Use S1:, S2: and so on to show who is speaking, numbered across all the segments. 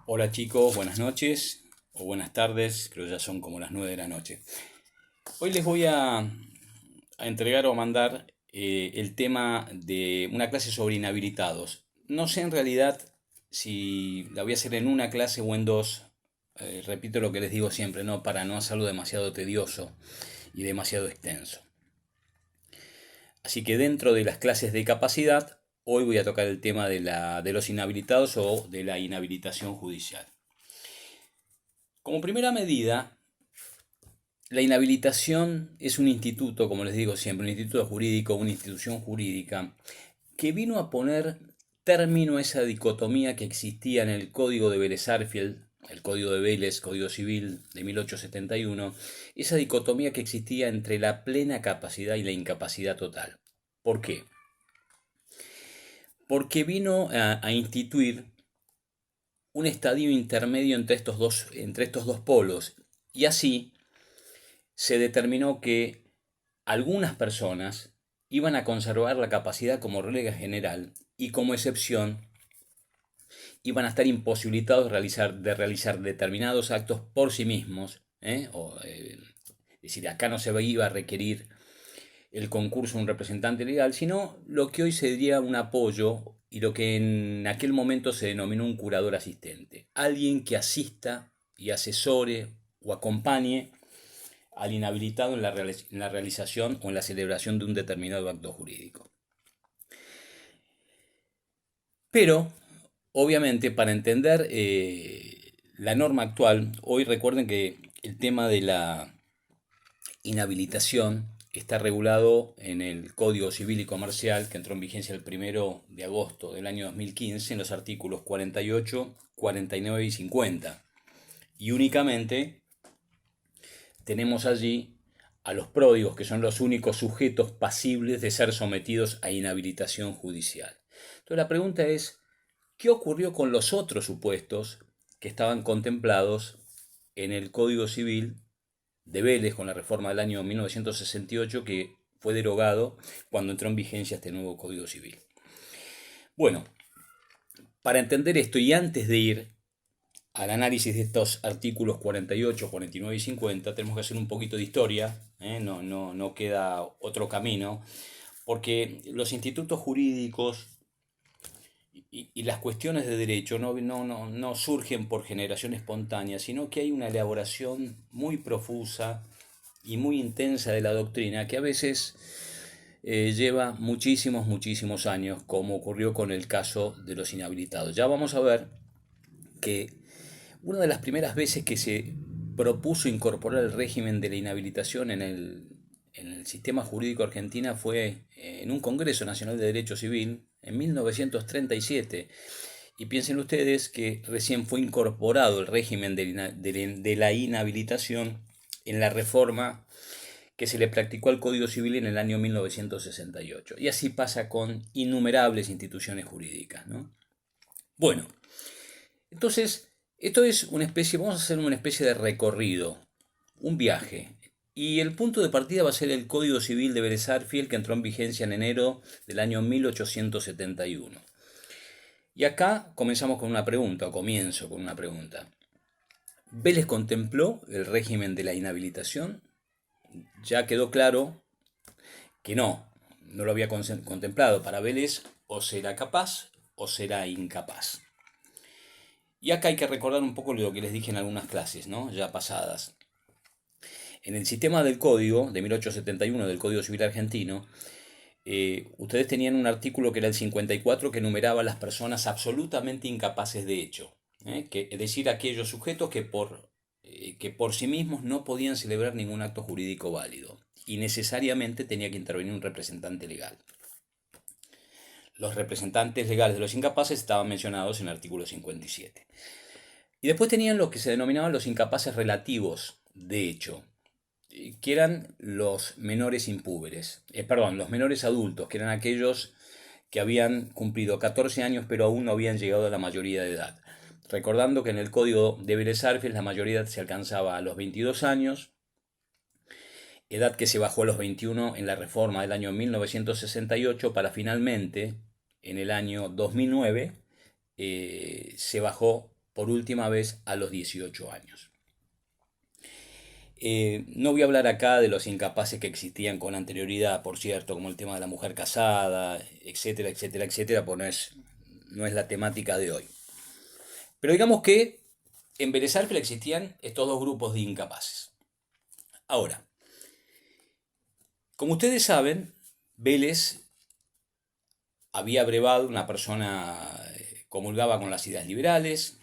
S1: Hola chicos, buenas noches o buenas tardes, creo ya son como las 9 de la noche. Hoy les voy a entregar o mandar el tema de una clase sobre inhabilitados. No sé en realidad si la voy a hacer en una clase o en dos. Repito lo que les digo siempre, ¿no? Para no hacerlo demasiado tedioso y demasiado extenso. Así que dentro de las clases de capacidad, hoy voy a tocar el tema de los inhabilitados o de la inhabilitación judicial. Como primera medida, la inhabilitación es un instituto, como les digo siempre, un instituto jurídico, una institución jurídica, que vino a poner término a esa dicotomía que existía en el Código de Vélez-Sarsfield, el Código de Vélez, Código Civil de 1871, esa dicotomía que existía entre la plena capacidad y la incapacidad total. ¿Por qué? Porque vino a instituir un estadio intermedio entre estos dos polos, y así se determinó que algunas personas iban a conservar la capacidad como regla general y como excepción iban a estar imposibilitados de realizar determinados actos por sí mismos. Es decir, acá no se iba a requerir el concurso de un representante legal, sino lo que hoy se diría un apoyo y lo que en aquel momento se denominó un curador asistente. Alguien que asista y asesore o acompañe al inhabilitado en la realización o en la celebración de un determinado acto jurídico. Pero, obviamente, para entender la norma actual, hoy recuerden que el tema de la inhabilitación está regulado en el Código Civil y Comercial, que entró en vigencia el 1 de agosto del año 2015, en los artículos 48, 49 y 50. Y únicamente tenemos allí a los pródigos, que son los únicos sujetos pasibles de ser sometidos a inhabilitación judicial. Entonces la pregunta es, ¿qué ocurrió con los otros supuestos que estaban contemplados en el Código Civil de Vélez con la reforma del año 1968 que fue derogado cuando entró en vigencia este nuevo Código Civil? Bueno, para entender esto y antes de ir al análisis de estos artículos 48, 49 y 50, tenemos que hacer un poquito de historia, no queda otro camino, porque los institutos jurídicos y las cuestiones de derecho no surgen por generación espontánea, sino que hay una elaboración muy profusa y muy intensa de la doctrina que a veces lleva muchísimos años, como ocurrió con el caso de los inhabilitados. Ya vamos a ver que una de las primeras veces que se propuso incorporar el régimen de la inhabilitación en el sistema jurídico argentino fue en un Congreso Nacional de Derecho Civil en 1937. Y piensen ustedes que recién fue incorporado el régimen de la inhabilitación en la reforma que se le practicó al Código Civil en el año 1968. Y así pasa con innumerables instituciones jurídicas, ¿no? Bueno, entonces, esto es una especie, vamos a hacer una especie de recorrido, un viaje. Y el punto de partida va a ser el Código Civil de Vélez Sarsfield, que entró en vigencia en enero del año 1871. Y acá comenzamos con una pregunta, o comienzo con una pregunta. ¿Vélez contempló el régimen de la inhabilitación? Ya quedó claro que no lo había contemplado. Para Vélez o será capaz o será incapaz. Y acá hay que recordar un poco lo que les dije en algunas clases, ¿no? Ya pasadas. En el sistema del código de 1871 del Código Civil Argentino, ustedes tenían un artículo que era el 54 que enumeraba a las personas absolutamente incapaces de hecho, es decir, aquellos sujetos que por sí mismos no podían celebrar ningún acto jurídico válido y necesariamente tenía que intervenir un representante legal. Los representantes legales de los incapaces estaban mencionados en el artículo 57. Y después tenían lo que se denominaban los incapaces relativos de hecho, que eran los menores impúberes, perdón, los menores adultos, que eran aquellos que habían cumplido 14 años pero aún no habían llegado a la mayoría de edad. Recordando que en el código de Vélez Sarsfield la mayoría de edad se alcanzaba a los 22 años, edad que se bajó a los 21 en la reforma del año 1968 para finalmente, en el año 2009, se bajó por última vez a los 18 años. No voy a hablar acá de los incapaces que existían con anterioridad, por cierto, como el tema de la mujer casada, etcétera, etcétera, etcétera, pues no es la temática de hoy. Pero digamos que en Vélez Sarsfield existían estos dos grupos de incapaces. Ahora, como ustedes saben, Vélez había abrevado, una persona comulgaba con las ideas liberales,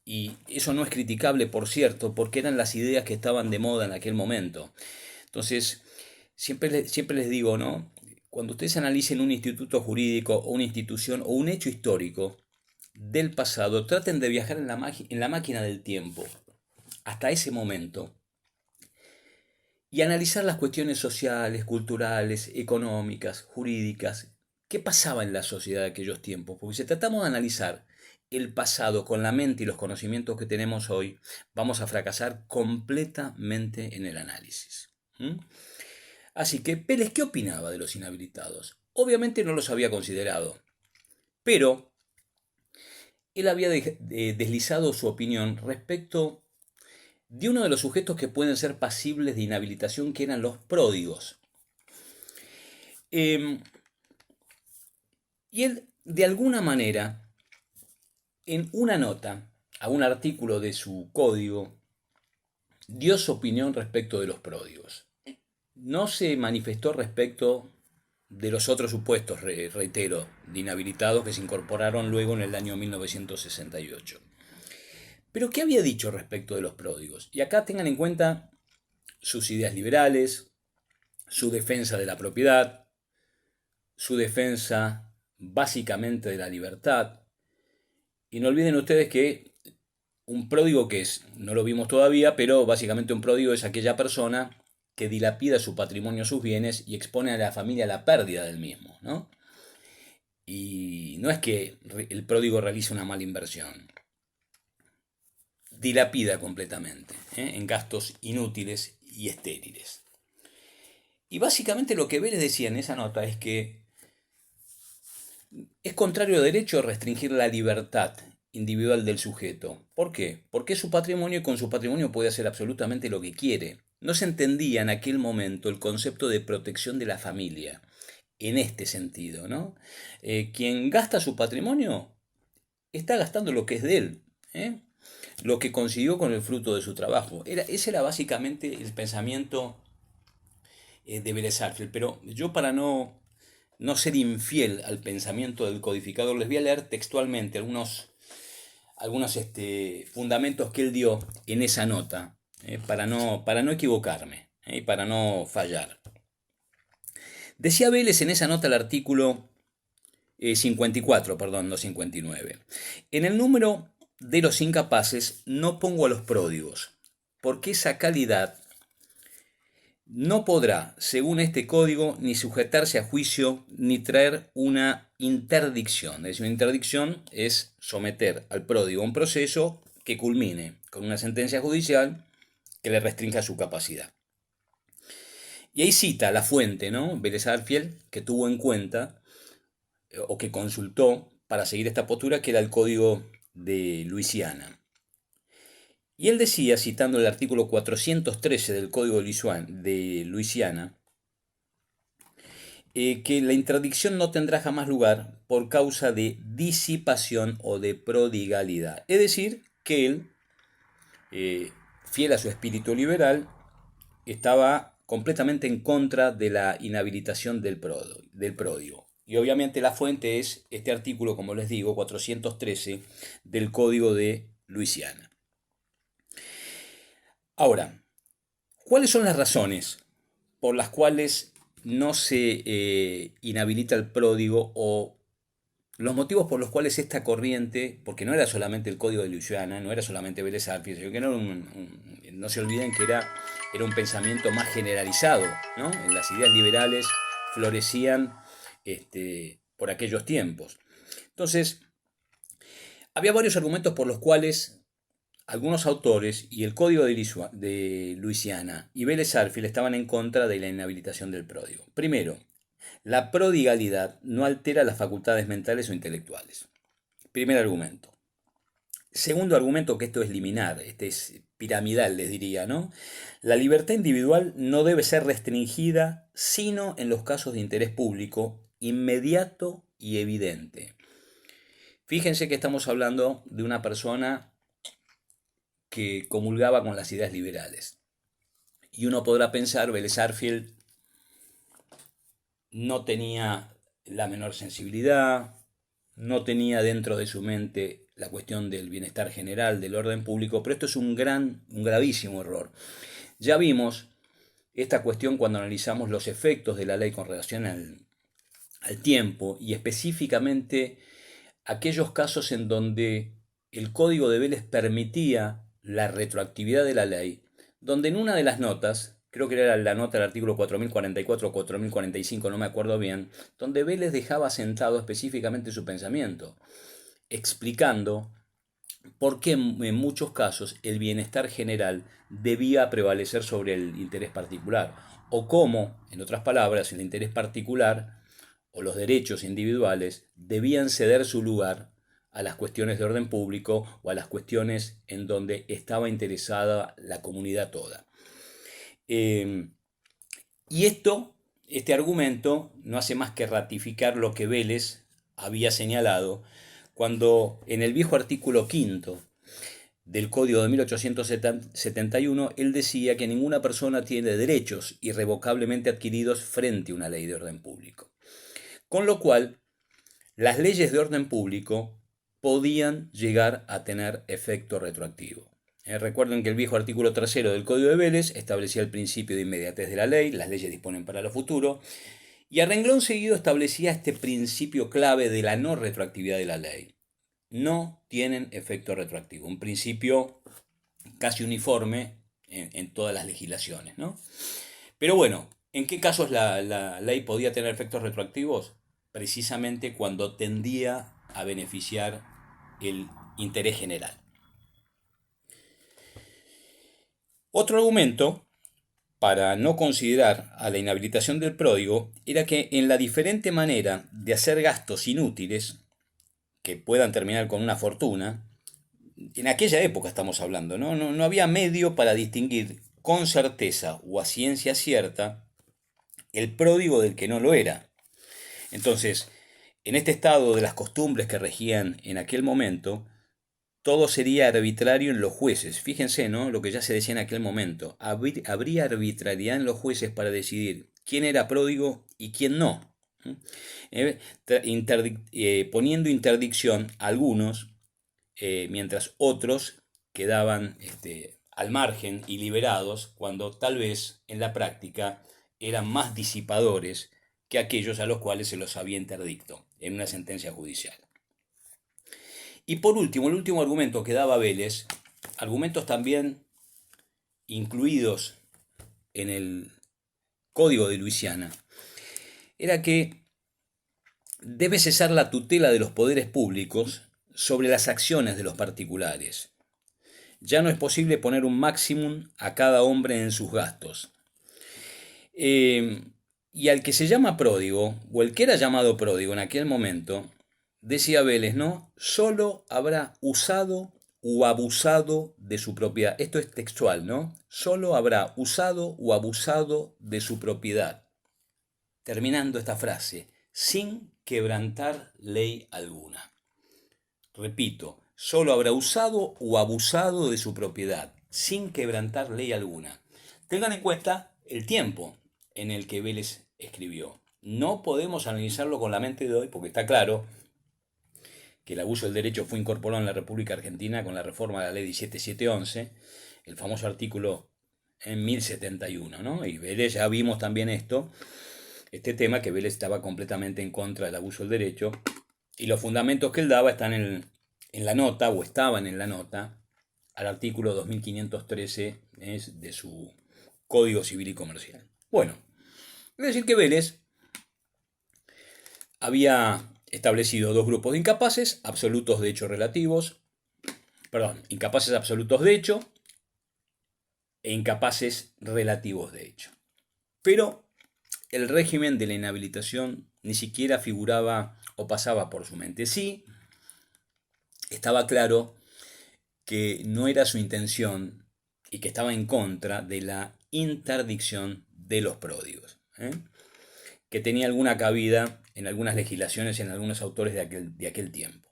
S1: y eso no es criticable, por cierto, porque eran las ideas que estaban de moda en aquel momento. Entonces, siempre les digo, ¿no? Cuando ustedes analicen un instituto jurídico o una institución o un hecho histórico del pasado, traten de viajar en la máquina del tiempo hasta ese momento y analizar las cuestiones sociales, culturales, económicas, jurídicas, qué pasaba en la sociedad de aquellos tiempos. Porque si tratamos de analizar el pasado con la mente y los conocimientos que tenemos hoy, vamos a fracasar completamente en el análisis. Así que Vélez, ¿qué opinaba de los inhabilitados? Obviamente no los había considerado, pero él había deslizado su opinión respecto de uno de los sujetos que pueden ser pasibles de inhabilitación, que eran los pródigos. Y él, de alguna manera, en una nota a un artículo de su código, dio su opinión respecto de los pródigos. No se manifestó respecto de los otros supuestos, reitero, de inhabilitados que se incorporaron luego en el año 1968. Pero ¿qué había dicho respecto de los pródigos? Y acá tengan en cuenta sus ideas liberales, su defensa de la propiedad, su defensa básicamente de la libertad. Y no olviden ustedes que un pródigo, que es, no lo vimos todavía, pero básicamente un pródigo es aquella persona que dilapida su patrimonio, sus bienes, y expone a la familia a la pérdida del mismo, ¿no? Y no es que el pródigo realice una mala inversión, dilapida completamente, en gastos inútiles y estériles. Y básicamente lo que Vélez decía en esa nota es que es contrario a derecho restringir la libertad individual del sujeto. ¿Por qué? Porque es su patrimonio y con su patrimonio puede hacer absolutamente lo que quiere. No se entendía en aquel momento el concepto de protección de la familia en este sentido, ¿no? Quien gasta su patrimonio está gastando lo que es de él, ¿eh? Lo que consiguió con el fruto de su trabajo. Ese era básicamente el pensamiento de Vélez Sarsfield. Pero yo, para no ser infiel al pensamiento del codificador, les voy a leer textualmente algunos fundamentos que él dio en esa nota, para no equivocarme, y para no fallar. Decía Vélez en esa nota, el artículo 54, perdón, no 59. En el número de los incapaces no pongo a los pródigos, porque esa calidad no podrá, según este código, ni sujetarse a juicio ni traer una interdicción. Es decir, una interdicción es someter al pródigo a un proceso que culmine con una sentencia judicial que le restrinja su capacidad. Y ahí cita la fuente, ¿no? Vélez Sarsfield, que tuvo en cuenta o que consultó para seguir esta postura, que era el Código de Luisiana. Y él decía, citando el artículo 413 del Código de Luisiana, que la interdicción no tendrá jamás lugar por causa de disipación o de prodigalidad. Es decir, que él, fiel a su espíritu liberal, estaba completamente en contra de la inhabilitación del pródigo. Y obviamente la fuente es este artículo, como les digo, 413 del Código de Luisiana. Ahora, ¿cuáles son las razones por las cuales no se inhabilita el pródigo, o los motivos por los cuales esta corriente, porque no era solamente el Código de Luisiana, no era solamente Vélez Sarsfield, sino que no se olviden que era un pensamiento más generalizado, ¿no? Las ideas liberales florecían por aquellos tiempos. Entonces, había varios argumentos por los cuales algunos autores y el Código de Luisiana y Vélez Sarsfield estaban en contra de la inhabilitación del pródigo. Primero, la prodigalidad no altera las facultades mentales o intelectuales. Primer argumento. Segundo argumento, que esto es liminar, este es piramidal, les diría, ¿no? La libertad individual no debe ser restringida sino en los casos de interés público inmediato y evidente. Fíjense que estamos hablando de una persona que comulgaba con las ideas liberales. Y uno podrá pensar, Vélez Sarsfield no tenía la menor sensibilidad, no tenía dentro de su mente la cuestión del bienestar general, del orden público, pero esto es un gravísimo error. Ya vimos esta cuestión cuando analizamos los efectos de la ley con relación al tiempo y específicamente aquellos casos en donde el Código de Vélez permitía la retroactividad de la ley, donde en una de las notas, creo que era la nota del artículo 4044 o 4045, no me acuerdo bien, donde Vélez dejaba sentado específicamente su pensamiento, explicando por qué en muchos casos el bienestar general debía prevalecer sobre el interés particular, o cómo, en otras palabras, el interés particular o los derechos individuales debían ceder su lugar a las cuestiones de orden público o a las cuestiones en donde estaba interesada la comunidad toda. Y este argumento no hace más que ratificar lo que Vélez había señalado cuando en el viejo artículo quinto del Código de 1871 él decía que ninguna persona tiene derechos irrevocablemente adquiridos frente a una ley de orden público. Con lo cual, las leyes de orden público podían llegar a tener efecto retroactivo. Recuerden que el viejo artículo 3 del Código de Vélez establecía el principio de inmediatez de la ley, las leyes disponen para lo futuro, y a renglón seguido establecía este principio clave de la no retroactividad de la ley. No tienen efecto retroactivo, un principio casi uniforme en todas las legislaciones, ¿no? Pero bueno, ¿en qué casos la ley podía tener efectos retroactivos? Precisamente cuando tendía a beneficiar el interés general. Otro argumento para no considerar a la inhabilitación del pródigo era que en la diferente manera de hacer gastos inútiles que puedan terminar con una fortuna, en aquella época estamos hablando, no había medio para distinguir con certeza o a ciencia cierta el pródigo del que no lo era. Entonces, en este estado de las costumbres que regían en aquel momento, todo sería arbitrario en los jueces. Fíjense, ¿no? Lo que ya se decía en aquel momento. Habría arbitrariedad en los jueces para decidir quién era pródigo y quién no. Poniendo interdicción a algunos, mientras otros quedaban al margen y liberados, cuando tal vez en la práctica eran más disipadores que aquellos a los cuales se los había interdicto en una sentencia judicial. Y por último, el último argumento que daba Vélez, argumentos también incluidos en el Código de Luisiana, era que debe cesar la tutela de los poderes públicos sobre las acciones de los particulares. Ya no es posible poner un máximum a cada hombre en sus gastos. Y al que se llama pródigo, o el que era llamado pródigo en aquel momento, decía Vélez, ¿no? Solo habrá usado o abusado de su propiedad. Esto es textual, ¿no? Solo habrá usado o abusado de su propiedad. Terminando esta frase, sin quebrantar ley alguna. Repito, solo habrá usado o abusado de su propiedad, sin quebrantar ley alguna. Tengan en cuenta el tiempo en el que Vélez escribió. No podemos analizarlo con la mente de hoy porque está claro que el abuso del derecho fue incorporado en la República Argentina con la reforma de la ley 17711, el famoso artículo en 1071, ¿no? Y Vélez, ya vimos también este tema, que Vélez estaba completamente en contra del abuso del derecho, y los fundamentos que él daba están en la nota, o estaban en la nota, al artículo 2513 de su Código Civil y Comercial. Bueno, es decir que Vélez había establecido dos grupos de incapaces absolutos de hecho relativos, incapaces absolutos de hecho e incapaces relativos de hecho. Pero el régimen de la inhabilitación ni siquiera figuraba o pasaba por su mente. Sí, estaba claro que no era su intención y que estaba en contra de la interdicción de los pródigos, que tenía alguna cabida en algunas legislaciones, en algunos autores de aquel tiempo.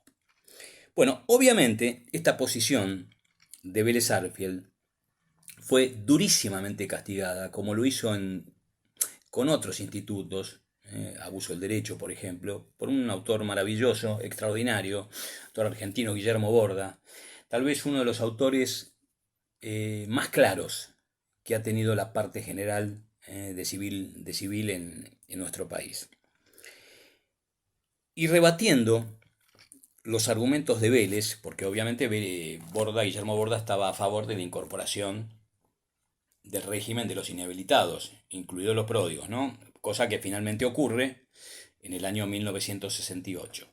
S1: Bueno, obviamente esta posición de Vélez Sarsfield fue durísimamente castigada, como lo hizo con otros institutos, Abuso del Derecho, por ejemplo, por un autor maravilloso, extraordinario, autor argentino, Guillermo Borda, tal vez uno de los autores más claros que ha tenido la parte general de civil en nuestro país. Y rebatiendo los argumentos de Vélez, porque obviamente Guillermo Borda estaba a favor de la incorporación del régimen de los inhabilitados, incluidos los pródigos, ¿no? Cosa que finalmente ocurre en el año 1968.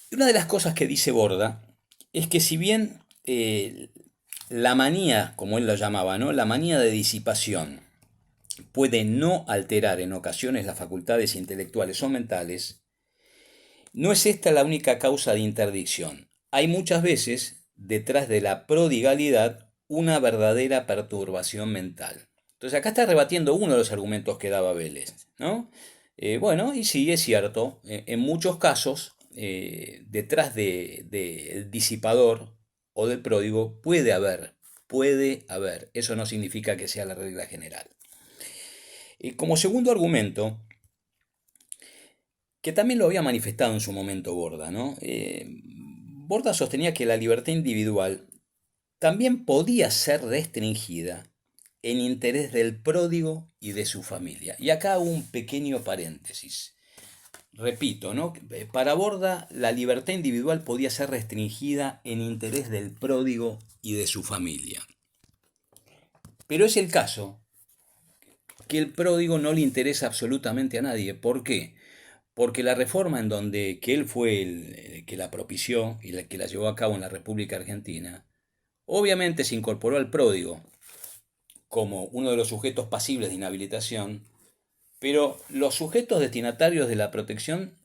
S1: Y una de las cosas que dice Borda es que si bien la manía, como él lo llamaba, ¿no? La manía de disipación puede no alterar en ocasiones las facultades intelectuales o mentales, no es esta la única causa de interdicción. Hay muchas veces, detrás de la prodigalidad, una verdadera perturbación mental. Entonces acá está rebatiendo uno de los argumentos que daba Vélez, ¿no? Bueno, y sí, es cierto, en muchos casos, detrás del disipador o del pródigo puede haber, eso no significa que sea la regla general. Como segundo argumento, que también lo había manifestado en su momento Borda, ¿no? Borda sostenía que la libertad individual también podía ser restringida en interés del pródigo y de su familia. Y acá hago un pequeño paréntesis. Repito, ¿no? Para Borda, la libertad individual podía ser restringida en interés del pródigo y de su familia. Pero es el caso que el pródigo no le interesa absolutamente a nadie. ¿Por qué? Porque la reforma que él fue el que la propició y el que la llevó a cabo en la República Argentina, obviamente se incorporó al pródigo como uno de los sujetos pasibles de inhabilitación, pero los sujetos destinatarios de la protección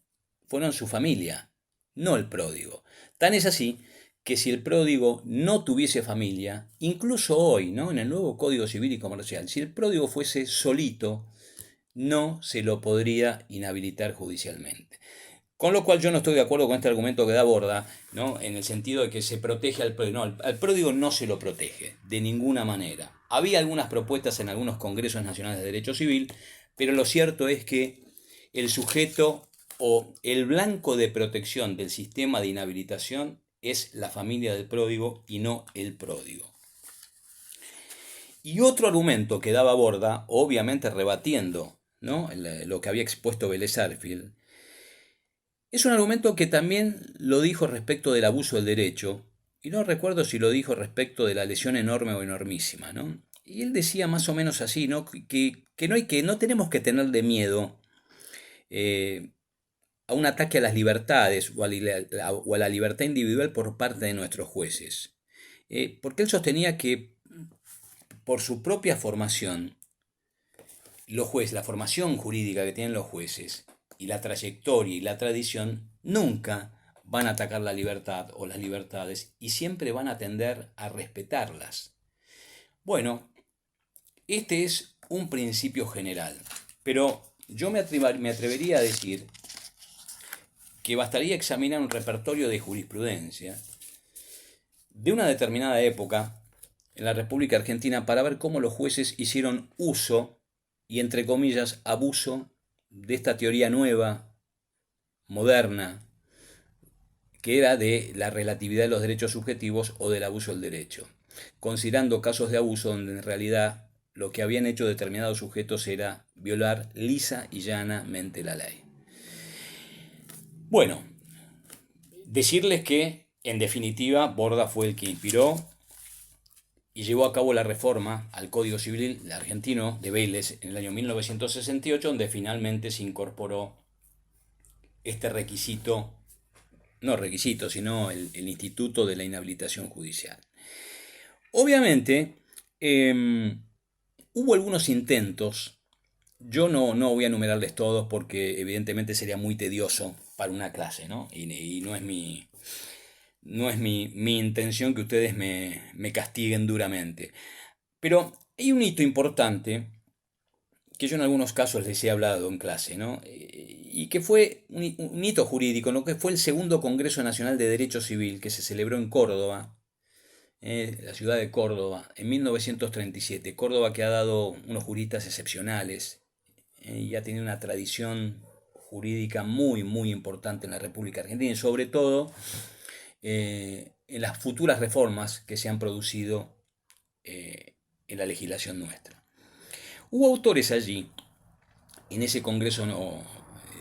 S1: fueron su familia, no el pródigo. Tan es así que si el pródigo no tuviese familia, incluso hoy, ¿no? En el nuevo Código Civil y Comercial, si el pródigo fuese solito, no se lo podría inhabilitar judicialmente. Con lo cual yo no estoy de acuerdo con este argumento que da Borda, ¿no? En el sentido de que se protege al pródigo. No, al pródigo no se lo protege, de ninguna manera. Había algunas propuestas en algunos congresos nacionales de derecho civil, pero lo cierto es que el sujeto o el blanco de protección del sistema de inhabilitación es la familia del pródigo y no el pródigo. Y otro argumento que daba Borda, obviamente rebatiendo, ¿no? Lo que había expuesto Vélez Sarsfield, es un argumento que también lo dijo respecto del abuso del derecho, y no recuerdo si lo dijo respecto de la lesión enorme o enormísima, ¿no? Y él decía más o menos así, ¿no? Que no tenemos que tenerle miedo a un ataque a las libertades o a la libertad individual por parte de nuestros jueces. Porque él sostenía que por su propia formación, la formación jurídica que tienen los jueces, y la trayectoria y la tradición nunca van a atacar la libertad o las libertades y siempre van a tender a respetarlas. Bueno, este es un principio general, pero yo me atrevería a decir que bastaría examinar un repertorio de jurisprudencia de una determinada época en la República Argentina para ver cómo los jueces hicieron uso y, entre comillas, abuso de esta teoría nueva, moderna, que era de la relatividad de los derechos subjetivos o del abuso del derecho, considerando casos de abuso donde en realidad lo que habían hecho determinados sujetos era violar lisa y llanamente la ley. Bueno, decirles que, en definitiva, Borda fue el que inspiró y llevó a cabo la reforma al Código Civil argentino de Vélez en el año 1968, donde finalmente se incorporó este requisito, no requisito, sino el instituto de la inhabilitación judicial. Obviamente, hubo algunos intentos, yo no voy a enumerarles todos porque evidentemente sería muy tedioso para una clase, ¿no? Y no es no es mi intención que ustedes me castiguen duramente. Pero hay un hito importante que yo en algunos casos les he hablado en clase, ¿no? Y que fue un hito jurídico, ¿no? Que fue el segundo Congreso Nacional de Derecho Civil que se celebró en Córdoba, la ciudad de Córdoba, en 1937. Córdoba, que ha dado unos juristas excepcionales y ha tenido una tradición jurídica muy, muy importante en la República Argentina y sobre todo en las futuras reformas que se han producido en la legislación nuestra. Hubo autores allí, en ese Congreso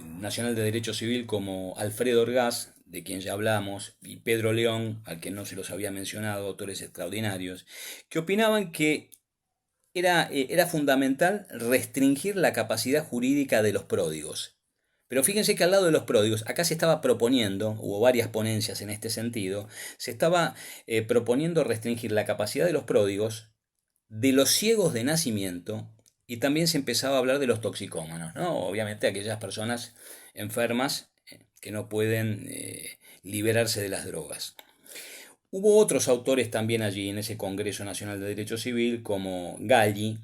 S1: Nacional de Derecho Civil, como Alfredo Orgaz, de quien ya hablamos, y Pedro León, al que no se los había mencionado, autores extraordinarios, que opinaban que era fundamental restringir la capacidad jurídica de los pródigos. Pero fíjense que al lado de los pródigos, acá se estaba proponiendo, hubo varias ponencias en este sentido, se estaba proponiendo restringir la capacidad de los pródigos, de los ciegos de nacimiento, y también se empezaba a hablar de los toxicómanos, ¿no? Obviamente aquellas personas enfermas que no pueden liberarse de las drogas. Hubo otros autores también allí en ese Congreso Nacional de Derecho Civil, como Galli,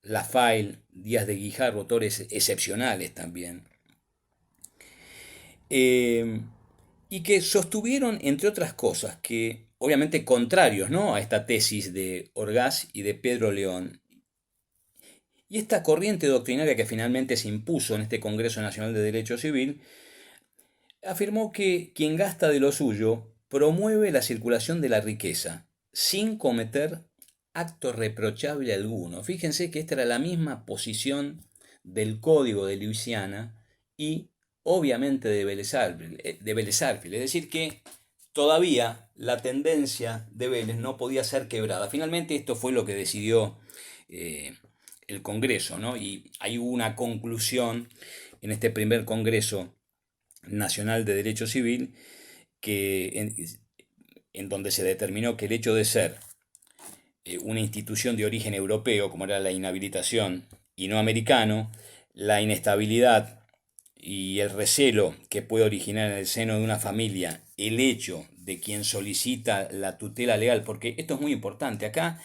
S1: Lafaille, Díaz de Guijarro, autores excepcionales también, y que sostuvieron, entre otras cosas, que obviamente contrarios, ¿no?, a esta tesis de Orgaz y de Pedro León. Y esta corriente doctrinaria que finalmente se impuso en este Congreso Nacional de Derecho Civil afirmó que quien gasta de lo suyo promueve la circulación de la riqueza sin cometer acto reprochable alguno. Fíjense que esta era la misma posición del Código de Luisiana y obviamente de Vélez Sarsfield, es decir que todavía la tendencia de Vélez no podía ser quebrada. Finalmente esto fue lo que decidió el Congreso, ¿no? Y hay una conclusión en este primer Congreso Nacional de Derecho Civil que en donde se determinó que el hecho de ser una institución de origen europeo, como era la inhabilitación, y no americano, la inestabilidad y el recelo que puede originar en el seno de una familia el hecho de quien solicita la tutela legal, porque esto es muy importante. Acá,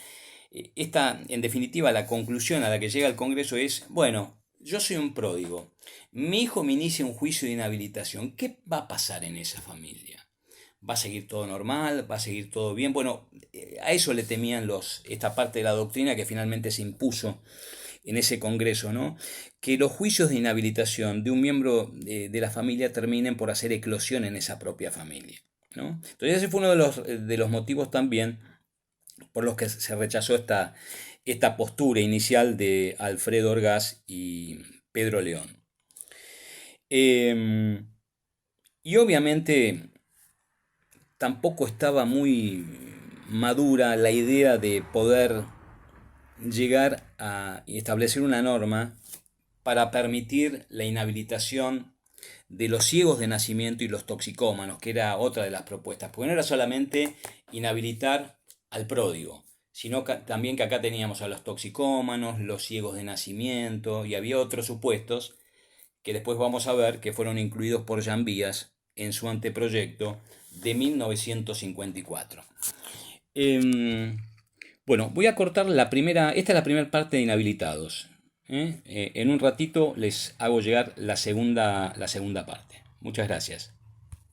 S1: en definitiva, la conclusión a la que llega el Congreso es, bueno, yo soy un pródigo, mi hijo me inicia un juicio de inhabilitación, ¿qué va a pasar en esa familia? ¿Va a seguir todo normal? ¿Va a seguir todo bien? Bueno, a eso le temían esta parte de la doctrina que finalmente se impuso en ese Congreso, ¿no? Que los juicios de inhabilitación de un miembro de la familia terminen por hacer eclosión en esa propia familia, ¿no? Entonces ese fue uno de los motivos también por los que se rechazó esta postura inicial de Alfredo Orgaz y Pedro León. Y obviamente tampoco estaba muy madura la idea de poder llegar a establecer una norma para permitir la inhabilitación de los ciegos de nacimiento y los toxicómanos, que era otra de las propuestas, porque no era solamente inhabilitar al pródigo, sino también que acá teníamos a los toxicómanos, los ciegos de nacimiento, y había otros supuestos que después vamos a ver que fueron incluidos por Jan Vías en su anteproyecto de 1954. Bueno, voy a cortar esta es la primera parte de inhabilitados. En un ratito les hago llegar la segunda parte. Muchas gracias.